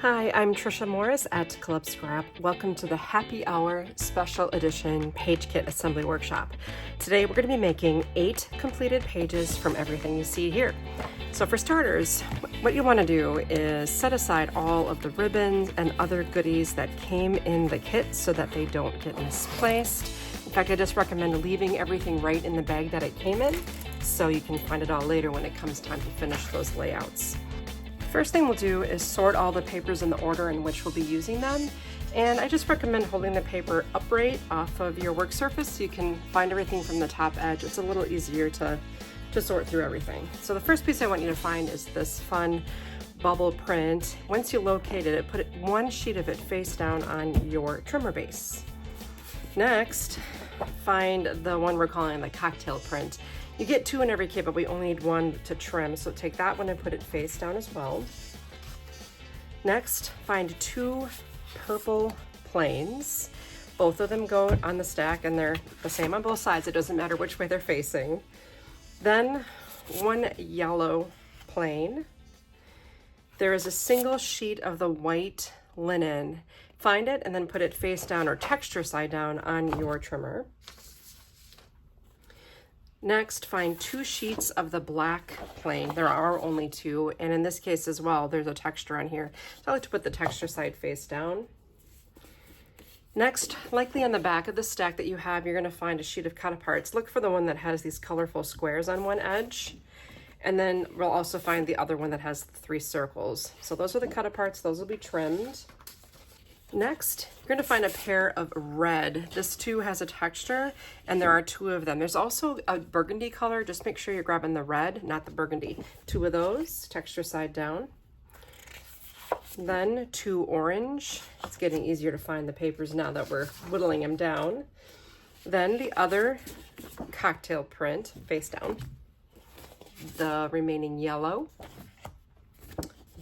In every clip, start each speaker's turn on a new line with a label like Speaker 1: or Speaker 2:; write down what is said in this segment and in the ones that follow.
Speaker 1: Hi, I'm Trisha Morris at Club Scrap. Welcome to the Happy Hour Special Edition Page Kit Assembly Workshop. Today we're going to be making 8 completed pages from everything you see here. So for starters, what you want to do is set aside all of the ribbons and other goodies that came in the kit so that they don't get misplaced. In fact, I just recommend leaving everything right in the bag that it came in so you can find it all later when it comes time to finish those layouts. First thing we'll do is sort all the papers in the order in which we'll be using them. And I just recommend holding the paper upright off of your work surface so you can find everything from the top edge. It's a little easier to sort through everything. So the first piece I want you to find is this fun bubble print. Once you locate it, put one sheet of it face down on your trimmer base. Next, find the one we're calling the cocktail print. You get 2 in every kit, but we only need 1 to trim, so take that one and put it face down as well. Next, find 2 purple planes. Both of them go on the stack and they're the same on both sides. It doesn't matter which way they're facing. Then 1 yellow plane. There is a single sheet of the white linen. Find it and then put it face down or texture side down on your trimmer. Next, find 2 sheets of the black plain. There are only 2, and in this case as well, there's a texture on here. So I like to put the texture side face down. Next, likely on the back of the stack that you have, you're gonna find a sheet of Cutaparts. Look for the one that has these colorful squares on one edge. And then we'll also find the other one that has 3 circles. So those are the Cutaparts, those will be trimmed. Next, you're going to find a pair of red. This too has a texture, and there are 2 of them. There's also a burgundy color. Just make sure you're grabbing the red, not the burgundy. 2 of those, texture side down. Then 2 orange. It's getting easier to find the papers now that we're whittling them down. Then the other cocktail print, face down. The remaining yellow.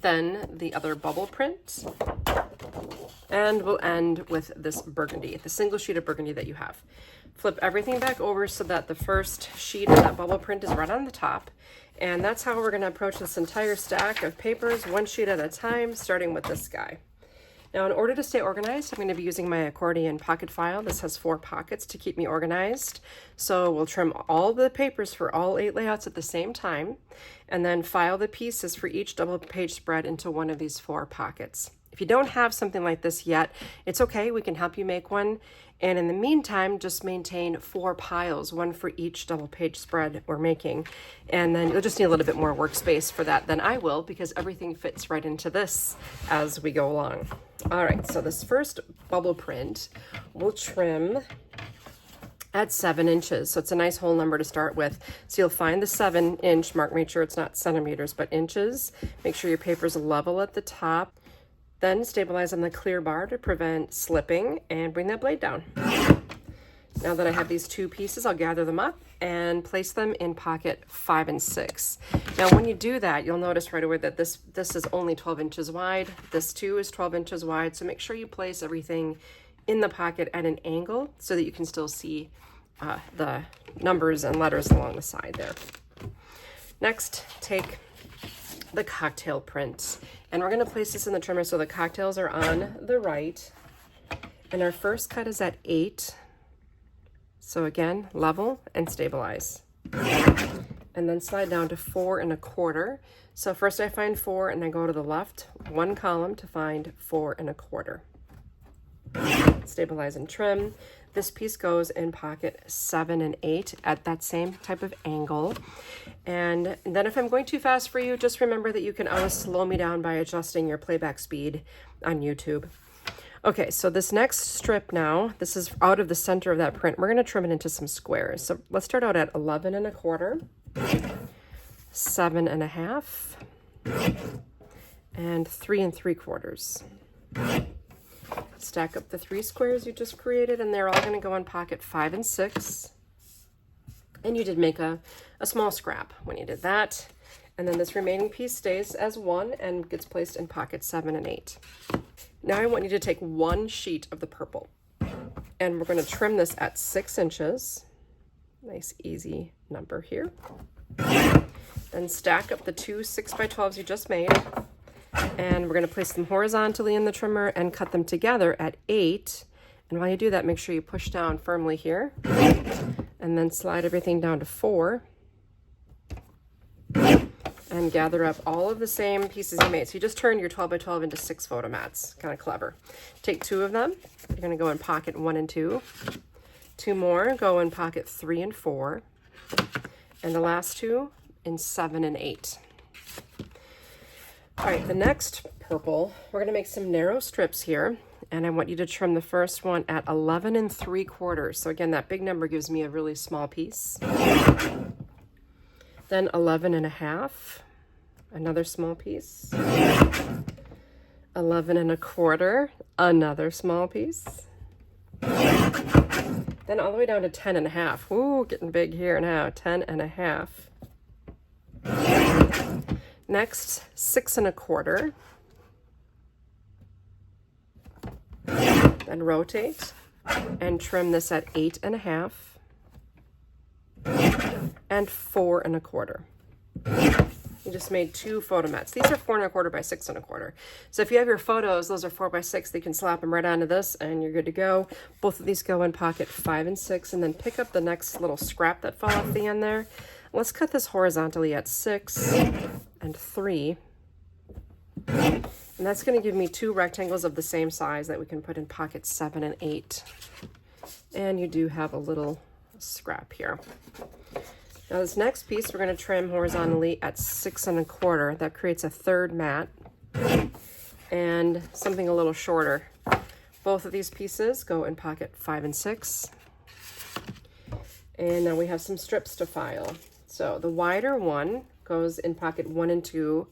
Speaker 1: Then the other bubble print. And we'll end with this burgundy, the single sheet of burgundy that you have. Flip everything back over so that the first sheet of that bubble print is right on the top. And that's how we're going to approach this entire stack of papers, 1 sheet at a time, starting with this guy. Now, in order to stay organized, I'm going to be using my accordion pocket file. This has 4 pockets to keep me organized. So we'll trim all the papers for all 8 layouts at the same time, and then file the pieces for each double page spread into one of these 4 pockets. If you don't have something like this yet, it's okay, we can help you make one. And in the meantime, just maintain 4 piles, 1 for each double page spread we're making. And then you'll just need a little bit more workspace for that than I will, because everything fits right into this as we go along. All right, so this first bubble print we'll trim at 7 inches. So it's a nice whole number to start with. So you'll find the 7-inch mark, make sure it's not centimeters, but inches. Make sure your paper's level at the top. Then stabilize on the clear bar to prevent slipping and bring that blade down. Now that I have these 2 pieces, I'll gather them up and place them in pocket 5 and 6. Now when you do that, you'll notice right away that this is only 12 inches wide. This too is 12 inches wide. So make sure you place everything in the pocket at an angle so that you can still see the numbers and letters along the side there. Next, take the cocktail print, and we're going to place this in the trimmer so the cocktails are on the right, and our first cut is at 8. So again, level and stabilize, and then slide down to 4 1/4. So first I find 4 and I go to the left 1 column to find 4 1/4. Stabilize and trim. This piece goes in pocket 7 and 8 at that same type of angle. And then if I'm going too fast for you, just remember that you can always slow me down by adjusting your playback speed on YouTube. Okay, so this next strip now, this is out of the center of that print. We're going to trim it into some squares. So let's start out at 11 1/4, 7 1/2, and 3 3/4. Stack up the 3 squares you just created, and they're all going to go in pocket 5 and 6. And you did make a small scrap when you did that. And then this remaining piece stays as 1 and gets placed in pocket 7 and 8. Now I want you to take 1 sheet of the purple, and we're going to trim this at 6 inches. Nice easy number here. Then stack up the 2 6x12s you just made And we're going to place them horizontally in the trimmer and cut them together at 8. And while you do that, make sure you push down firmly here and then slide everything down to 4 and gather up all of the same pieces you made. So you just turned your 12 by 12 into 6 photo mats. Kind of clever. Take 2 of them. You're going to go in pocket 1 and 2. 2 more go in pocket 3 and 4. And the last 2 in 7 and 8. All right, the next purple, we're going to make some narrow strips here. And I want you to trim the first one at 11 3/4. So again, that big number gives me a really small piece. Then 11 1/2, another small piece. 11 1/4, another small piece. Then all the way down to 10 1/2. Ooh, getting big here now. 10 1/2. Next, 6 1/4. Then rotate and trim this at 8 1/2 and 4 1/4. You just made 2 photo mats. These are 4 1/4 by 6 1/4. So if you have your photos, those are 4 by 6. They can slap them right onto this and you're good to go. Both of these go in pocket 5 and 6, and then pick up the next little scrap that fell off the end there. Let's cut this horizontally at 6 and 3. And that's going to give me 2 rectangles of the same size that we can put in pocket 7 and 8. And you do have a little scrap here. Now this next piece we're going to trim horizontally at 6 1/4. That creates a 3rd mat and something a little shorter. Both of these pieces go in pocket 5 and 6. And now we have some strips to file. So the wider one goes in pocket 1 and 2.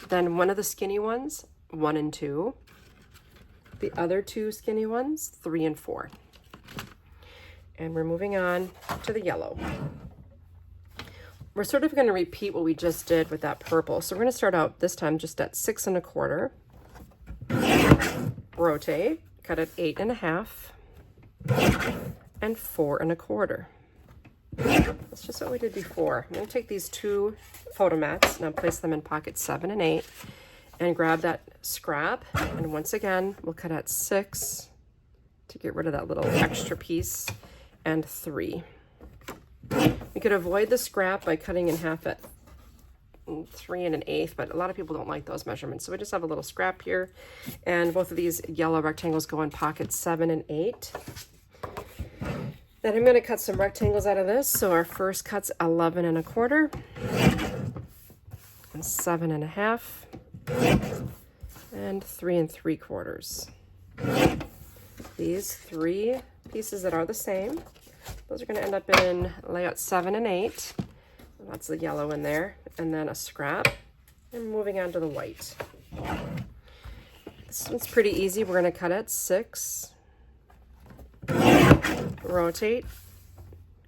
Speaker 1: Then one of the skinny ones, 1 and 2. The other 2 skinny ones, 3 and 4. And we're moving on to the yellow. We're sort of going to repeat what we just did with that purple. So we're going to start out this time just at 6 1/4. Rotate, cut at 8 1/2 and 4 1/4. That's just what we did before. I'm going to take these 2 photo mats, now place them in pocket 7 and 8, and grab that scrap. And once again, we'll cut at 6 to get rid of that little extra piece, and 3. We could avoid the scrap by cutting in half at 3 1/8, but a lot of people don't like those measurements. So we just have a little scrap here, and both of these yellow rectangles go in pocket 7 and 8. Then I'm going to cut some rectangles out of this. So our first cut's 11 1/4 and 7 1/2 and 3 3/4. These 3 pieces that are the same, those are going to end up in layout 7 and 8. That's the yellow in there, and then a scrap. And moving on to the white. This one's pretty easy. We're going to cut at 6. Rotate,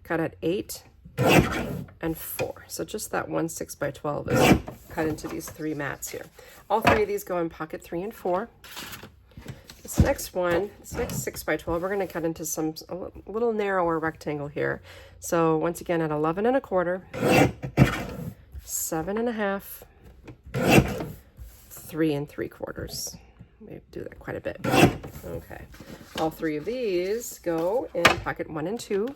Speaker 1: cut at 8 and 4. So just that one 6 by 12 is cut into these 3 mats here. All 3 of these go in pocket 3 and 4. This next one, this next 6 by 12, we're going to cut into a little narrower rectangle here. So once again at 11 1/4, 7 1/2, 3 3/4. We do that quite a bit. Okay. All 3 of these go in pocket 1 and 2.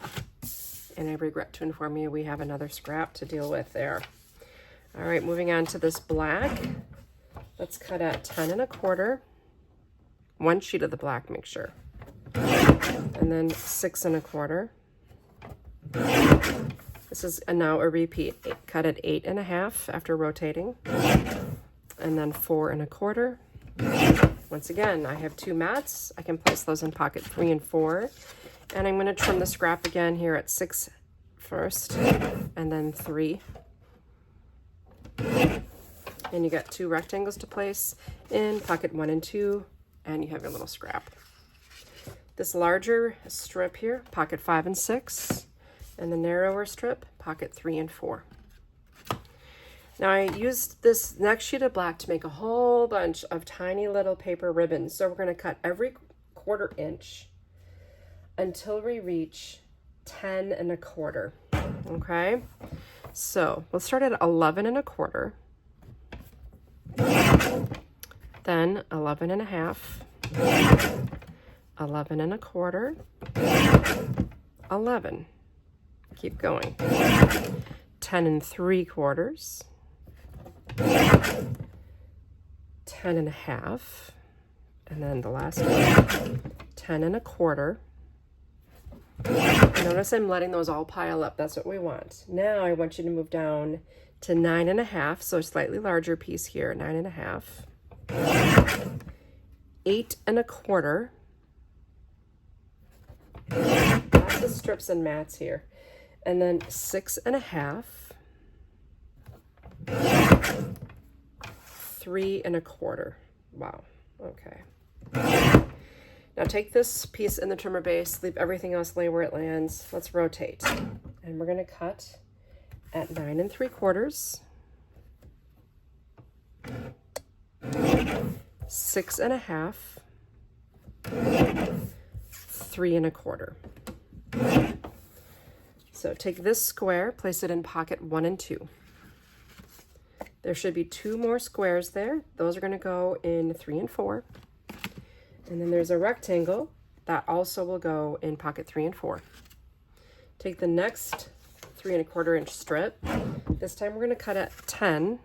Speaker 1: And I regret to inform you we have another scrap to deal with there. All right, moving on to this black. Let's cut at 10 1/4. 1 sheet of the black, make sure. And then 6 1/4. This is now a repeat. Cut at 8 1/2 after rotating. And then 4 1/4. Once again, I have 2 mats. I can place those in pocket 3 and 4. And I'm going to trim the scrap again here at 6 first, and then 3. And you got 2 rectangles to place in pocket 1 and 2, and you have your little scrap. This larger strip here, pocket 5 and 6, and the narrower strip, pocket 3 and 4. Now I used this next sheet of black to make a whole bunch of tiny little paper ribbons. So we're going to cut every 1/4 inch until we reach 10 1/4. Okay, so we'll start at 11 1/4. then 11 and a half, 11 and a quarter, 11. Keep going. 10 and 3/4, 10 and a half, and then the last one, 10 and a quarter. Notice I'm letting those all pile up. That's what we want. Now I want you to move down to 9 and a half, so a slightly larger piece here, 9 and a half, 8 and a quarter. Lots of strips and mats here. And then 6 and a half, 3 and a quarter. Wow, okay. Now take this piece in the trimmer base, leave everything else lay where it lands. Let's rotate. And we're gonna cut at 9 and 3/4, 6 and a half, 3 and a quarter. So take this square, place it in pocket 1 and 2. There should be 2 more squares there. Those are going to go in 3 and 4. And then there's a rectangle that also will go in pocket 3 and 4. Take the next 3 1/4 inch strip. This time we're going to cut at 10,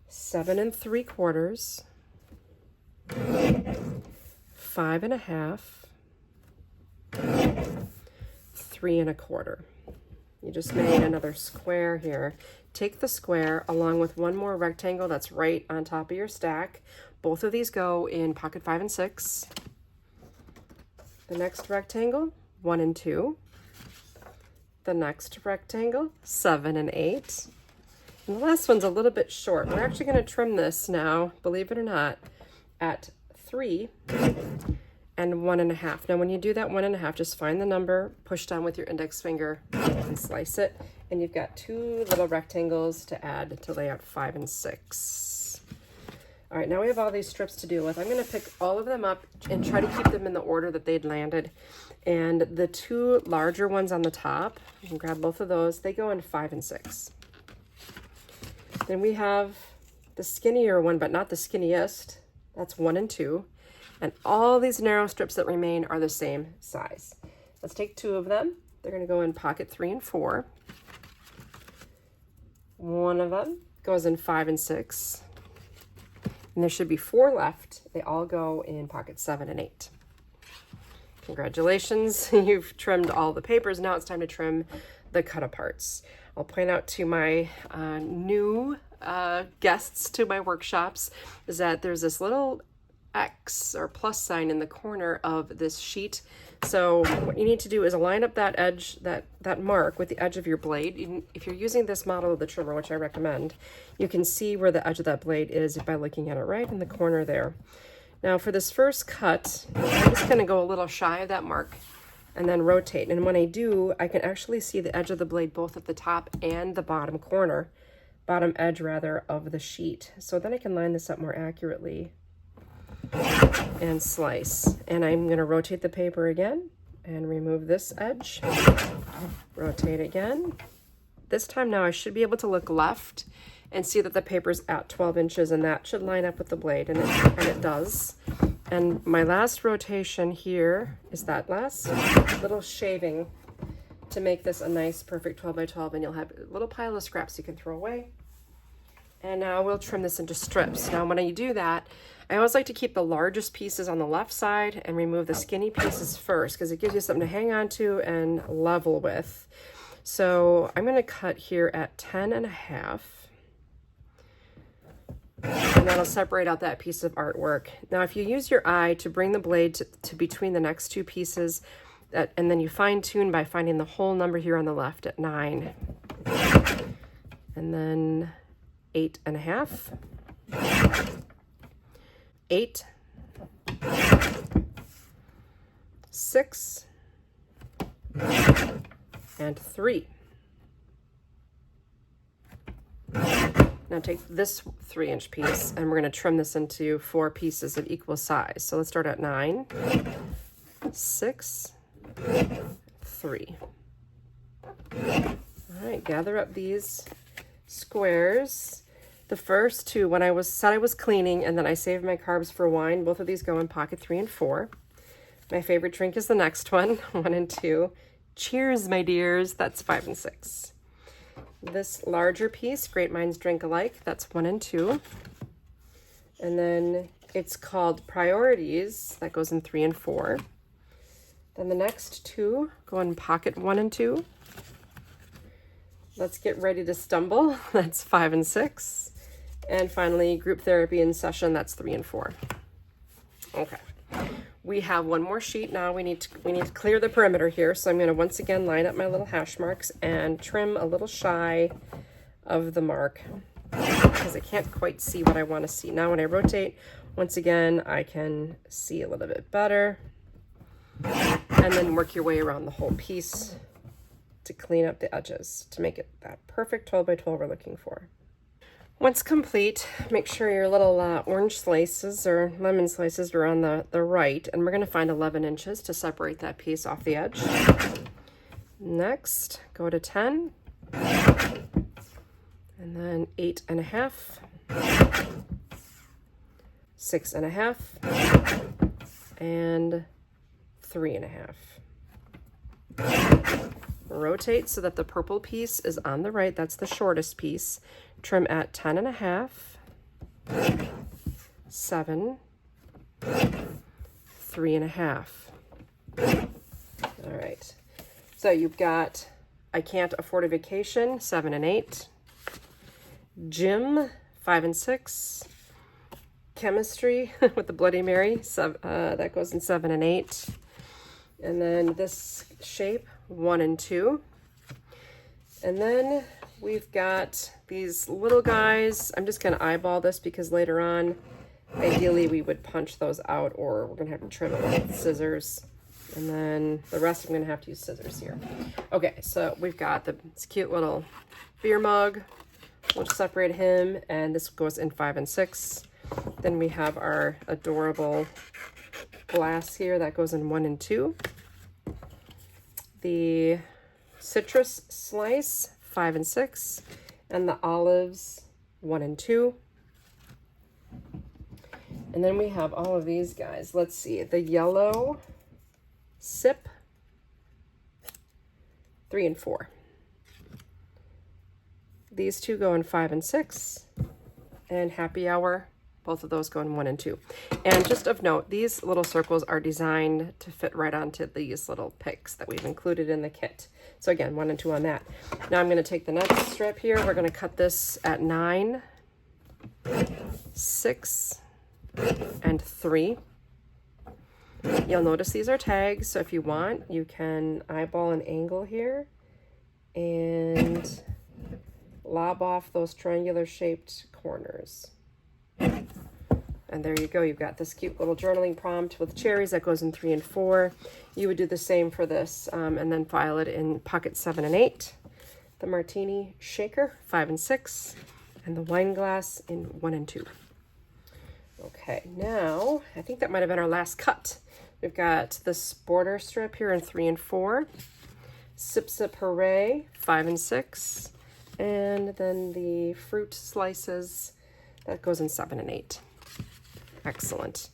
Speaker 1: 7 and 3/4, 5 and a half, 3 and a quarter. You just made another square here. Take the square along with one more rectangle that's right on top of your stack. Both of these go in pocket 5 and 6. The next rectangle, 1 and 2. The next rectangle, 7 and 8. And the last one's a little bit short. We're actually going to trim this now, believe it or not, at 3 and 1 1/2. Now when you do that 1 1/2, just find the number, push down with your index finger and slice it, and you've got 2 little rectangles to add to layout 5 and 6. All right, now we have all these strips to deal with. I'm going to pick all of them up and try to keep them in the order that they'd landed. And the 2 larger ones on the top, you can grab both of those, they go in 5 and 6. Then we have the skinnier one, but not the skinniest. That's 1 and 2. And all these narrow strips that remain are the same size. Let's take 2 of them. They're going to go in pocket 3 and 4. One of them goes in 5 and 6. And there should be 4 left. They all go in pocket 7 and 8. Congratulations, you've trimmed all the papers. Now it's time to trim the cut-aparts. I'll point out to my new guests to my workshops is that there's this little X or plus sign in the corner of this sheet. So what you need to do is line up that edge, that mark with the edge of your blade. If you're using this model of the trimmer, which I recommend, you can see where the edge of that blade is by looking at it right in the corner there. Now for this first cut, I'm just going to go a little shy of that mark and then rotate. And when I do, I can actually see the edge of the blade both at the top and the bottom corner, bottom edge rather, of the sheet. So then I can line this up more accurately and slice. And I'm going to rotate the paper again and remove this edge. Rotate again. This time now I should be able to look left and see that the paper's at 12 inches, and that should line up with the blade, and it does. And my last rotation here is that last little shaving to make this a nice perfect 12 by 12, and you'll have a little pile of scraps you can throw away. And now we'll trim this into strips. Now when I do that, I always like to keep the largest pieces on the left side and remove the skinny pieces first, because it gives you something to hang on to and level with. So I'm going to cut here at 10 and a half. And that'll separate out that piece of artwork. Now if you use your eye to bring the blade to between the next 2 pieces, and then you fine tune by finding the whole number here on the left at 9. And then 8 and a half. 8, 6, and 3. Now take this 3-inch piece and we're going to trim this into 4 pieces of equal size. So let's start at 9, 6, 3. All right, gather up these squares. The first two, when I said I was cleaning and then I saved my carbs for wine, both of these go in pocket 3 and 4. My favorite drink is the next one, 1 and 2. Cheers, my dears, that's 5 and 6. This larger piece, Great Minds Drink Alike, that's 1 and 2. And then it's called Priorities, that goes in 3 and 4. Then the next two go in pocket 1 and 2. Let's Get Ready to Stumble, that's 5 and 6. And finally, Group Therapy in Session, that's 3 and 4. Okay. We have one more sheet now. We need to clear the perimeter here. So I'm going to once again line up my little hash marks and trim a little shy of the mark because I can't quite see what I want to see. Now when I rotate, once again, I can see a little bit better. And then work your way around the whole piece to clean up the edges to make it that perfect 12 by 12 we're looking for. Once complete, make sure your little orange slices or lemon slices are on the right, and we're going to find 11 inches to separate that piece off the edge. Next, go to 10, and then 8.5, 6.5, and 3.5. Rotate so that the purple piece is on the right. That's the shortest piece. Trim at 10.5, 7, 3.5. All right. So you've got I Can't Afford a Vacation, 7 and 8. Gym, 5 and 6. Chemistry with the Bloody Mary, that goes in 7 and 8. And then this shape, 1 and 2. And then we've got these little guys. I'm just going to eyeball this because later on, ideally, we would punch those out, or we're going to have to trim it with scissors. And then the rest, I'm going to have to use scissors here. Okay, so we've got this cute little beer mug. We'll just separate him, and this goes in 5 and 6. Then we have our adorable glass here that goes in 1 and 2. The citrus slice, 5 and 6, and the olives, 1 and 2. And then we have all of these guys. Let's see, the yellow sip, 3 and 4. These two go in 5 and 6, and happy hour, both of those go in 1 and 2. And just of note, these little circles are designed to fit right onto these little picks that we've included in the kit. So again, 1 and 2 on that. Now I'm going to take the next strip here. We're going to cut this at 9, 6, and 3. You'll notice these are tags, so if you want, you can eyeball an angle here and lob off those triangular shaped corners. And there you go. You've got this cute little journaling prompt with cherries that goes in 3 and 4. You would do the same for this and then file it in pocket 7 and 8. The martini shaker, 5 and 6. And the wine glass in 1 and 2. Okay, now I think that might have been our last cut. We've got this border strip here in 3 and 4. Sip Sip Hooray, 5 and 6. And then the fruit slices, that goes in 7 and 8. Excellent.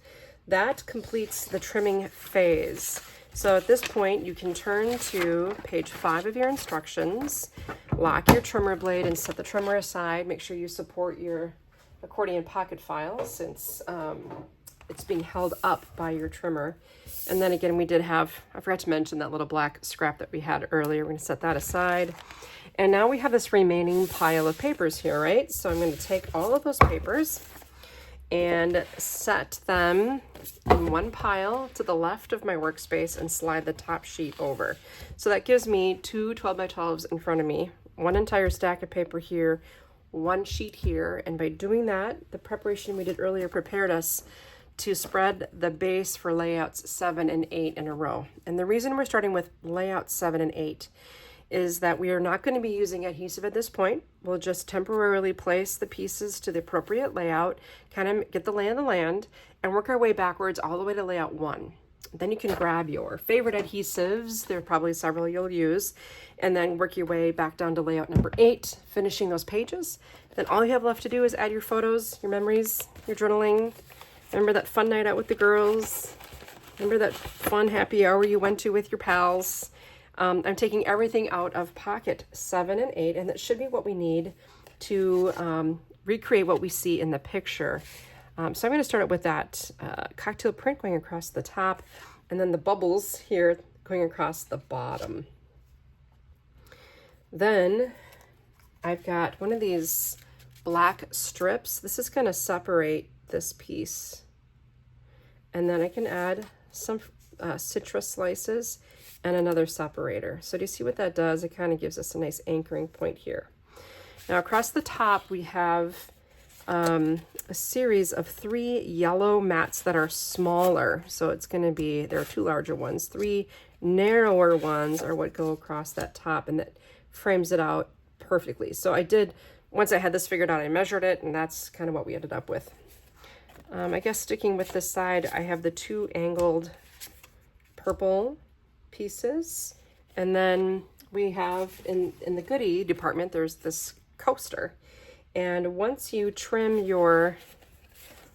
Speaker 1: That completes the trimming phase. So at this point, you can turn to page 5 of your instructions, lock your trimmer blade and set the trimmer aside. Make sure you support your accordion pocket file since it's being held up by your trimmer. And then again, we did have, I forgot to mention that little black scrap that we had earlier. We're going to set that aside. And now we have this remaining pile of papers here, right? So I'm going to take all of those papers and set them in one pile to the left of my workspace and slide the top sheet over. So that gives me 2 12 by 12s in front of me, one entire stack of paper here, one sheet here. And by doing that, the preparation we did earlier prepared us to spread the base for layouts 7 and 8 in a row. And the reason we're starting with layouts 7 and 8 is that we are not going to be using adhesive at this point. We'll just temporarily place the pieces to the appropriate layout, kind of get the lay of the land, and work our way backwards all the way to layout 1. Then you can grab your favorite adhesives. There are probably several you'll use, and then work your way back down to layout number 8, finishing those pages. Then all you have left to do is add your photos, your memories, your journaling. Remember that fun night out with the girls? Remember that fun happy hour you went to with your pals? I'm taking everything out of pocket 7 and 8, and that should be what we need to recreate what we see in the picture. So I'm going to start it with that cocktail print going across the top, and then the bubbles here going across the bottom. Then I've got one of these black strips. This is going to separate this piece. And then I can add some citrus slices and another separator. So do you see what that does? It kind of gives us a nice anchoring point here. Now across the top we have a series of 3 yellow mats that are smaller. So it's going to be, there are 2 larger ones. 3 narrower ones are what go across that top, and that frames it out perfectly. So I did, once I had this figured out, I measured it, and that's kind of what we ended up with. I guess sticking with this side, I have the 2 angled purple pieces, and then we have in the goodie department, there's this coaster. And once you trim your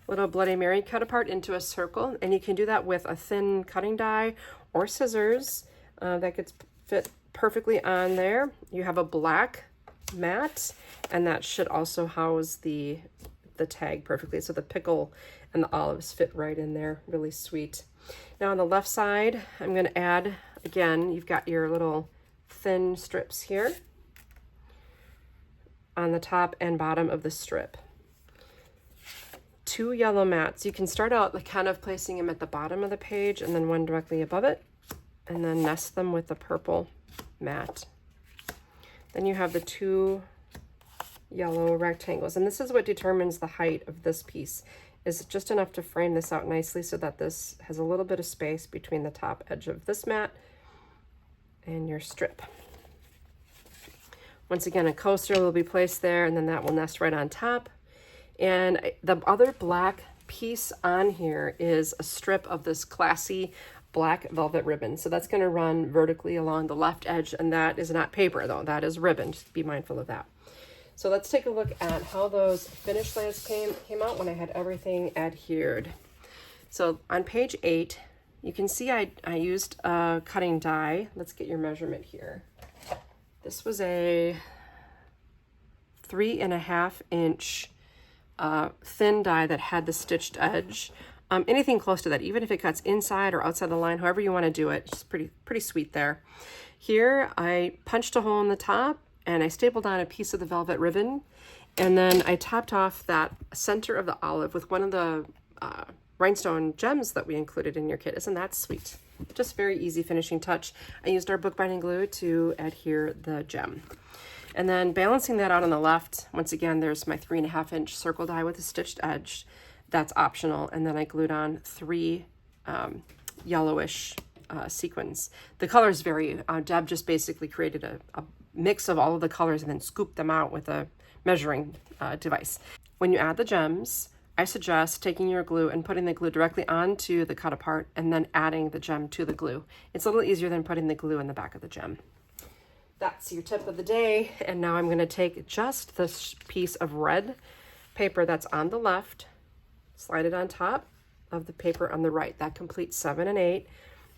Speaker 1: little Bloody Mary cut apart into a circle, and you can do that with a thin cutting die or scissors, that gets fit perfectly on there. You have a black mat, and that should also house the tag perfectly. So the pickle and the olives fit right in there, really sweet. Now on the left side, I'm going to add, again, you've got your little thin strips here on the top and bottom of the strip. 2 yellow mats. You can start out like kind of placing them at the bottom of the page, and then one directly above it, and then nest them with the purple mat. Then you have the 2 yellow rectangles, and this is what determines the height of this piece. Is just enough to frame this out nicely so that this has a little bit of space between the top edge of this mat and your strip. Once again, a coaster will be placed there, and then that will nest right on top. And the other black piece on here is a strip of this classy black velvet ribbon. So that's going to run vertically along the left edge, and that is not paper though, that is ribbon. Just be mindful of that. So let's take a look at how those finished layouts came out when I had everything adhered. So on page 8, you can see I used a cutting die. Let's get your measurement here. This was a 3.5 inch thin die that had the stitched edge. Anything close to that, even if it cuts inside or outside the line, however you want to do it, it's pretty sweet there. Here I punched a hole in the top, and I stapled on a piece of the velvet ribbon, and then I topped off that center of the olive with one of the rhinestone gems that we included in your kit. Isn't that sweet? Just very easy finishing touch. I used our bookbinding glue to adhere the gem. And then balancing that out on the left, once again, there's my 3.5 inch circle die with a stitched edge. That's optional. And then I glued on 3 yellowish sequins. The colors vary. Deb just basically created a mix of all of the colors and then scooped them out with a measuring device. When you add the gems, I suggest taking your glue and putting the glue directly onto the cut apart and then adding the gem to the glue. It's a little easier than putting the glue in the back of the gem. That's your tip of the day. And now I'm going to take just this piece of red paper that's on the left, slide it on top of the paper on the right. That completes 7 and 8.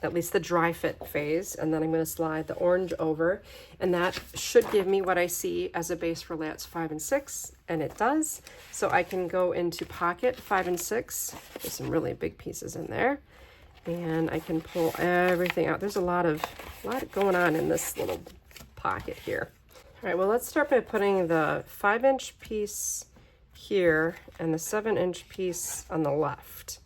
Speaker 1: At least the dry fit phase, and then I'm going to slide the orange over, and that should give me what I see as a base for layouts 5 and 6, and it does. So I can go into pocket 5 and 6. There's some really big pieces in there, and I can pull everything out. There's a lot going on in this little pocket here. All right, well, let's start by putting the 5 inch piece here and the 7 inch piece on the left,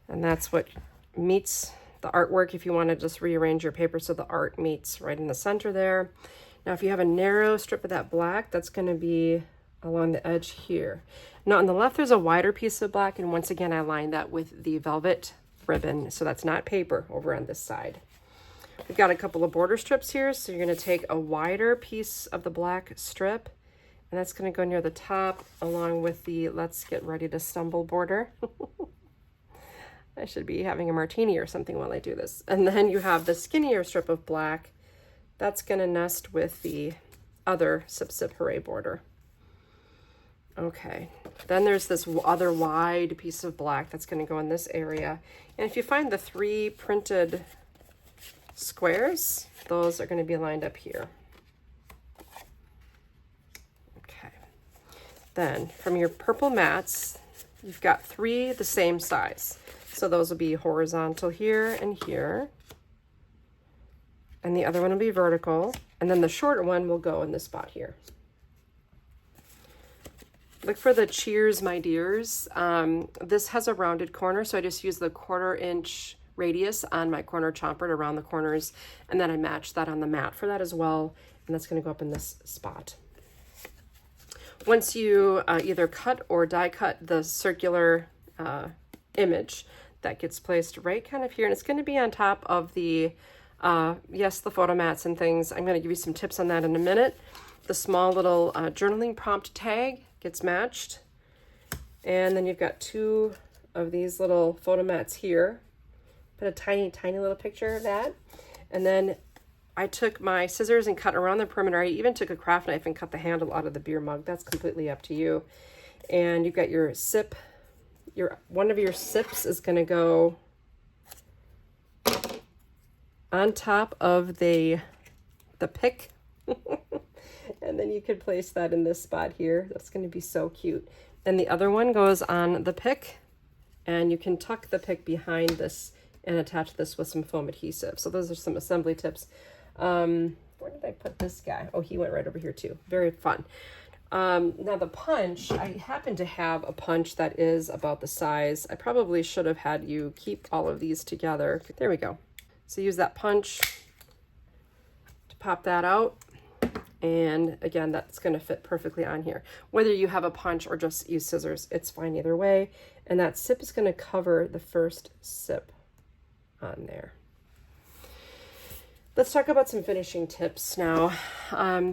Speaker 1: and that's what meets the artwork if you want to just rearrange your paper so the art meets right in the center there. Now if you have a narrow strip of that black, that's going to be along the edge here. Now on the left there's a wider piece of black, and once again I lined that with the velvet ribbon, so that's not paper over on this side. We've got a couple of border strips here, so you're going to take a wider piece of the black strip, and that's going to go near the top along with the Let's Get Ready to Stumble border. I should be having a martini or something while I do this. And then you have the skinnier strip of black. That's going to nest with the other Sip Sip Hooray border. Okay, then there's this other wide piece of black that's going to go in this area. And if you find the 3 printed squares, those are going to be lined up here. Okay, then from your purple mats, you've got 3 the same size. So those will be horizontal here and here. And the other one will be vertical. And then the shorter one will go in this spot here. Look for the Cheers, My Dears. This has a rounded corner, so I just use the 1/4 inch radius on my corner chomper to round the corners, and then I match that on the mat for that as well, and that's going to go up in this spot. Once you either cut or die cut the circular image, that gets placed right kind of here, and it's going to be on top of the, yes, the photo mats and things. I'm going to give you some tips on that in a minute. The small little journaling prompt tag gets matched, and then you've got 2 of these little photo mats here. Put a tiny, tiny little picture of that. And then I took my scissors and cut around the perimeter. I even took a craft knife and cut the handle out of the beer mug. That's completely up to you. And you've got your sip. One of your sips is going to go on top of the pick. And then you could place that in this spot here. That's going to be so cute. And the other one goes on the pick, and you can tuck the pick behind this and attach this with some foam adhesive. So those are some assembly tips. Where did I put this guy? Oh, he went right over here too. Very fun. Now the punch, I happen to have a punch that is about the size. I probably should have had you keep all of these together. There we go. So use that punch to pop that out. And again, that's going to fit perfectly on here. Whether you have a punch or just use scissors, it's fine either way. And that sip is going to cover the first sip on there. Let's talk about some finishing tips now.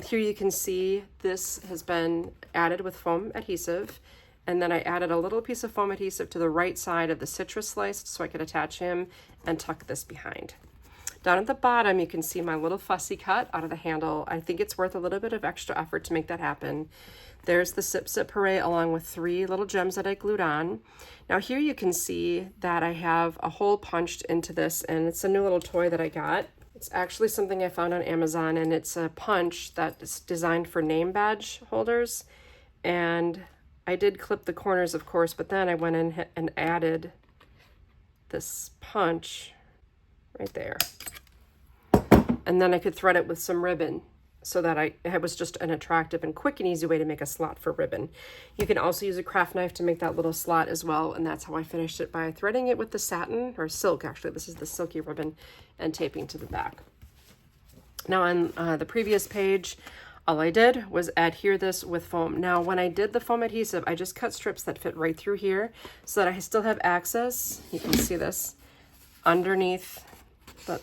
Speaker 1: Here you can see this has been added with foam adhesive. And then I added a little piece of foam adhesive to the right side of the citrus slice so I could attach him and tuck this behind. Down at the bottom, you can see my little fussy cut out of the handle. I think it's worth a little bit of extra effort to make that happen. There's the Sip Sip Hooray along with 3 little gems that I glued on. Now here you can see that I have a hole punched into this, and it's a new little toy that I got. It's actually something I found on Amazon, and it's a punch that's designed for name badge holders. And I did clip the corners, of course, but then I went in and added this punch right there. And then I could thread it with some ribbon so that it was just an attractive and quick and easy way to make a slot for ribbon. You can also use a craft knife to make that little slot as well, and that's how I finished it, by threading it with the satin, or silk actually, this is the silky ribbon, and taping to the back. Now on the previous page, all I did was adhere this with foam. Now when I did the foam adhesive, I just cut strips that fit right through here so that I still have access, you can see this, underneath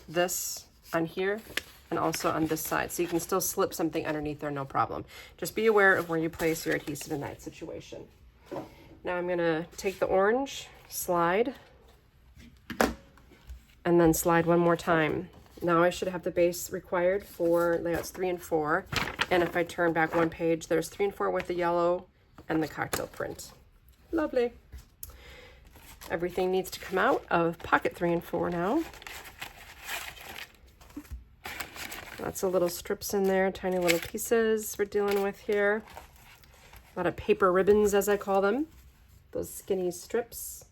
Speaker 1: this on here and also on this side. So you can still slip something underneath there, no problem. Just be aware of where you place your adhesive in that situation. Now I'm gonna take the orange, slide, and then slide one more time. Now I should have the base required for layouts 3 and 4. And if I turn back one page, there's 3 and 4 with the yellow and the cocktail print. Lovely. Everything needs to come out of pocket 3 and 4 now. Lots of little strips in there, tiny little pieces we're dealing with here. A lot of paper ribbons, as I call them. Those skinny strips.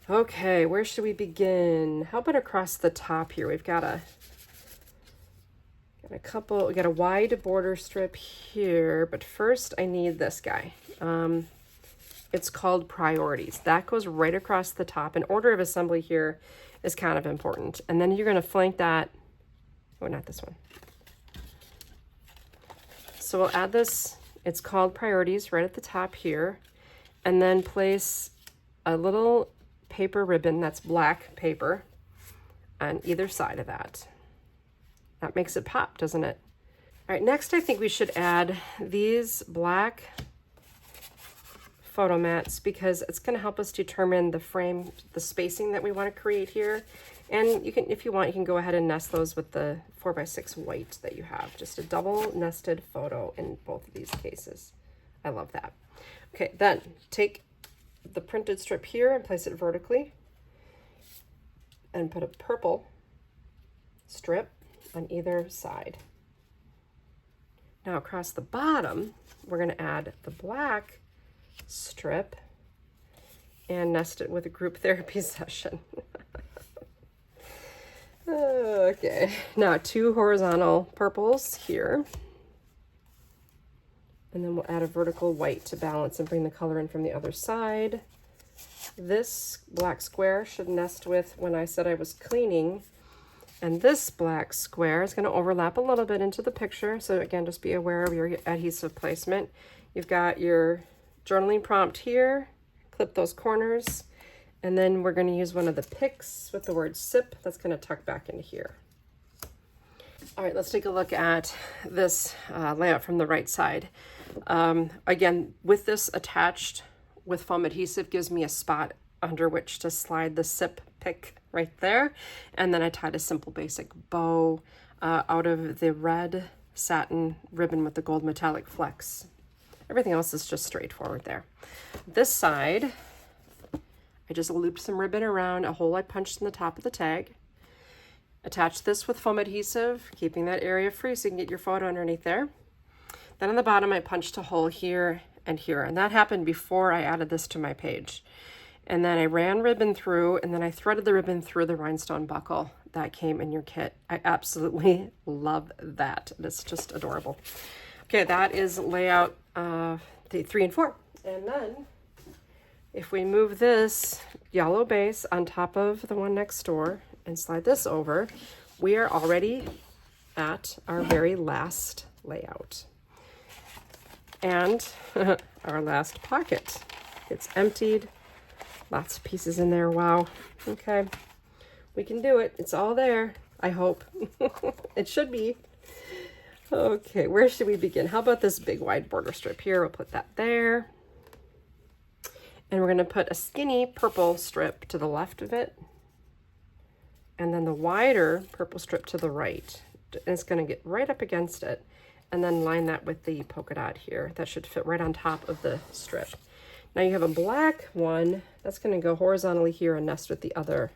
Speaker 1: Okay, where should we begin? How about across the top here? We've got a couple, we got a wide border strip here, but first I need this guy. It's called Priorities. That goes right across the top. And order of assembly here is kind of important. And then you're going to flank that. Oh, not this one. So we'll add this, it's called Priorities, right at the top here, and then place a little paper ribbon that's black paper on either side of that. That makes it pop, doesn't it? All right, next I think we should add these black photo mats because it's going to help us determine the frame, the spacing that we want to create here. And you can, if you want, you can go ahead and nest those with the 4x6 white that you have. Just a double nested photo in both of these cases. I love that. Okay, then take the printed strip here and place it vertically and put a purple strip on either side. Now across the bottom, we're going to add the black strip and nest it with a group therapy session. Okay, now 2 horizontal purples here. And then we'll add a vertical white to balance and bring the color in from the other side. This black square should nest with when I said I was cleaning. And this black square is going to overlap a little bit into the picture. So again, just be aware of your adhesive placement. You've got your journaling prompt here. Clip those corners. And then we're going to use one of the picks with the word sip. That's going to tuck back into here. All right, let's take a look at this layout from the right side. Again, with this attached with foam adhesive gives me a spot under which to slide the sip pick right there. And then I tied a simple basic bow out of the red satin ribbon with the gold metallic flecks. Everything else is just straightforward there. This side, I just looped some ribbon around a hole I punched in the top of the tag. Attach this with foam adhesive, keeping that area free so you can get your photo underneath there. Then on the bottom, I punched a hole here and here, and that happened before I added this to my page. And then I ran ribbon through, and then I threaded the ribbon through the rhinestone buckle that came in your kit. I absolutely love that. It's just adorable. Okay, that is layout 3 and 4. And then if we move this yellow base on top of the one next door and slide this over, we are already at our very last layout. And our last pocket. It's emptied. Lots of pieces in there. Wow. Okay. We can do it. It's all there. I hope. It should be. Okay, where should we begin? How about this big wide border strip here? We'll put that there. And we're going to put a skinny purple strip to the left of it. And then the wider purple strip to the right. And it's going to get right up against it. And then line that with the polka dot here. That should fit right on top of the strip. Now you have a black one that's going to go horizontally here and nest with the other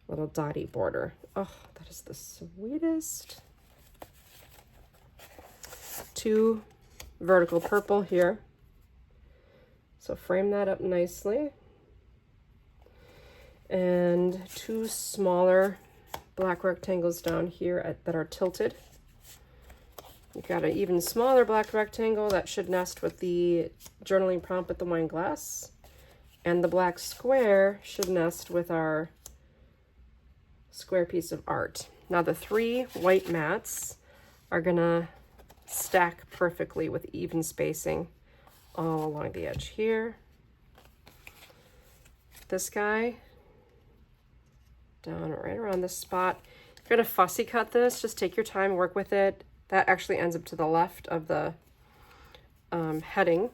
Speaker 1: little dotty border. Oh, that is the sweetest. 2 vertical purple here. So frame that up nicely. And 2 smaller black rectangles down here that are tilted. You've got an even smaller black rectangle that should nest with the journaling prompt with the wine glass. And the black square should nest with our square piece of art. Now the 3 white mats are gonna stack perfectly with even spacing all along the edge here. This guy down right around this spot. You're gonna fussy cut this, just take your time, work with it. That actually ends up to the left of the heading.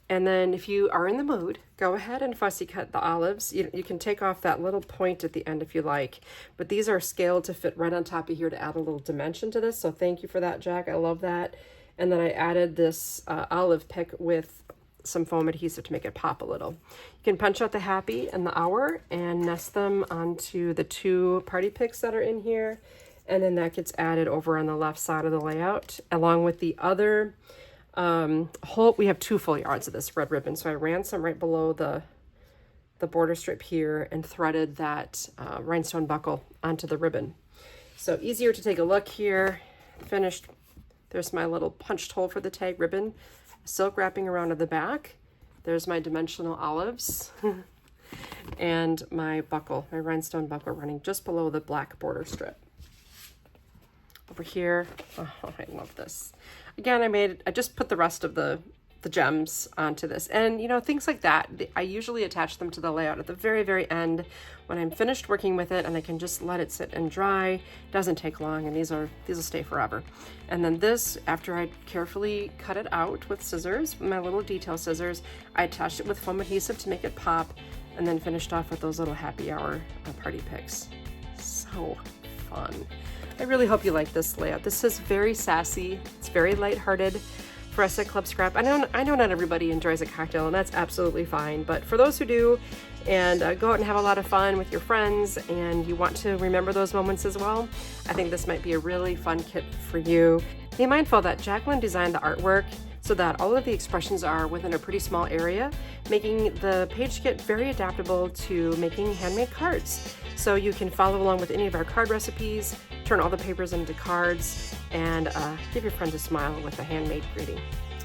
Speaker 1: And then if you are in the mood, go ahead and fussy cut the olives. You can take off that little point at the end if you like, but these are scaled to fit right on top of here to add a little dimension to this. So thank you for that, Jack. I love that. And then I added this olive pick with some foam adhesive to make it pop a little. You can punch out the happy and the hour and nest them onto the 2 party picks that are in here. And then that gets added over on the left side of the layout, along with the other we have 2 full yards of this red ribbon. So I ran some right below the border strip here and threaded that rhinestone buckle onto the ribbon. So easier to take a look here. Finished. There's my little punched hole for the tag ribbon. Silk wrapping around at the back. There's my dimensional olives. And my buckle, my rhinestone buckle running just below the black border strip. Over here, oh, I love this. Again, I just put the rest of the the gems onto this. And you know, things like that, I usually attach them to the layout at the very, very end when I'm finished working with it, and I can just let it sit and dry. It doesn't take long, and these will stay forever. And then this, after I carefully cut it out with scissors, my little detail scissors, I attached it with foam adhesive to make it pop, and then finished off with those little happy hour party picks. So fun. I really hope you like this layout. This is very sassy. It's very lighthearted for us at Club Scrap. I know not everybody enjoys a cocktail, and that's absolutely fine, but for those who do, and go out and have a lot of fun with your friends, and you want to remember those moments as well, I think this might be a really fun kit for you. Be mindful that Jacqueline designed the artwork so that all of the expressions are within a pretty small area, making the page kit very adaptable to making handmade cards. So you can follow along with any of our card recipes, turn all the papers into cards, and give your friend a smile with a handmade greeting.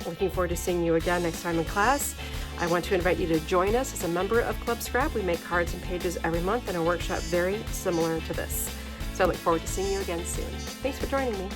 Speaker 1: Looking forward to seeing you again next time in class. I want to invite you to join us as a member of Club Scrap. We make cards and pages every month in a workshop very similar to this. So I look forward to seeing you again soon. Thanks for joining me.